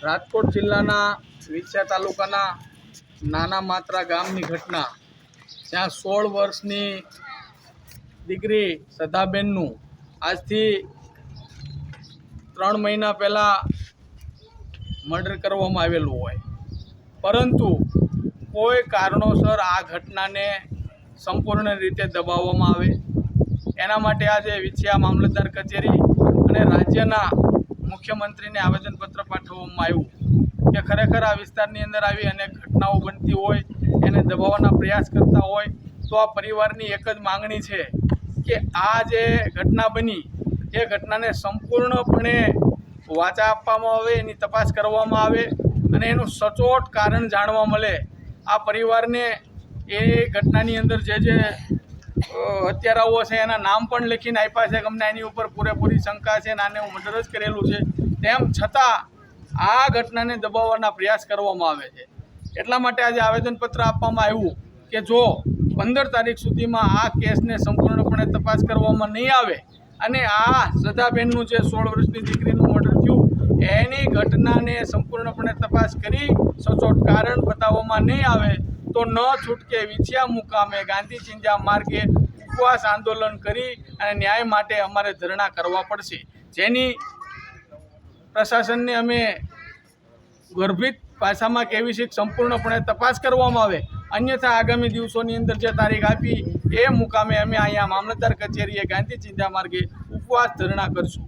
રાજકોટ જિલ્લાના વિછિયા તાલુકાના નાના માત્રા ગામની ઘટના, જ્યાં 16 વર્ષની દીકરી સદાબેનનું આજથી 3 મહિના પહેલાં મર્ડર કરવામાં આવેલું હોય, પરંતુ કોઈ કારણોસર આ ઘટનાને સંપૂર્ણ રીતે દબાવવામાં આવે એના માટે આજે વિછિયા મામલતદાર કચેરી અને રાજ્યના મુખ્યમંત્રીને આવેદનપત્ર પાઠવવામાં આવ્યું કે ખરેખર આ વિસ્તારની અંદર આવી અનેક ઘટનાઓ બનતી હોય, એને દબાવવાના પ્રયાસ કરતા હોય તો આ પરિવારની એક જ માંગણી છે કે આ જે ઘટના બની એ ઘટનાને સંપૂર્ણપણે વાચા આપવામાં આવે, એની તપાસ કરવામાં આવે અને એનું સચોટ કારણ જાણવા મળે। આ પરિવારને એ ઘટનાની અંદર જે હત્યારાઓ છે એના નામ પણ લખીને આપ્યા છે, અમને એની ઉપર પૂરેપૂરી શંકા છે, નાને હું મર્ડર જ કરેલું છે, તેમ છતાં આ ઘટનાને દબાવવાના પ્રયાસ કરવામાં આવે છે। એટલા માટે આજે આવેદનપત્ર આપવામાં આવ્યું કે જો 15 તારીખ સુધીમાં આ કેસને સંપૂર્ણપણે તપાસ કરવામાં નહીં આવે અને આ સદાબેનનું જે 16 વર્ષની દીકરીનું મર્ડર થયું એની ઘટનાને સંપૂર્ણપણે તપાસ કરી સચોટ કારણ બતાવવામાં નહીં આવે તો ન છૂટકે વિછિયા મુકામે ગાંધી ચિંધ્યા માર્ગે ઉપવાસ આંદોલન કરી અને ન્યાય માટે અમારે ધરણા કરવા પડશે, જેની પ્રશાસનને અમે ગર્ભિત ભાષામાં કહેવી છે સંપૂર્ણપણે તપાસ કરવામાં આવે, અન્યથા આગામી દિવસોની અંદર જે તારીખ આપી એ મુકામે અમે અહીંયા મામલતદાર કચેરીએ ગાંધી ચિંધ્યા માર્ગે ઉપવાસ ધરણા કરશું।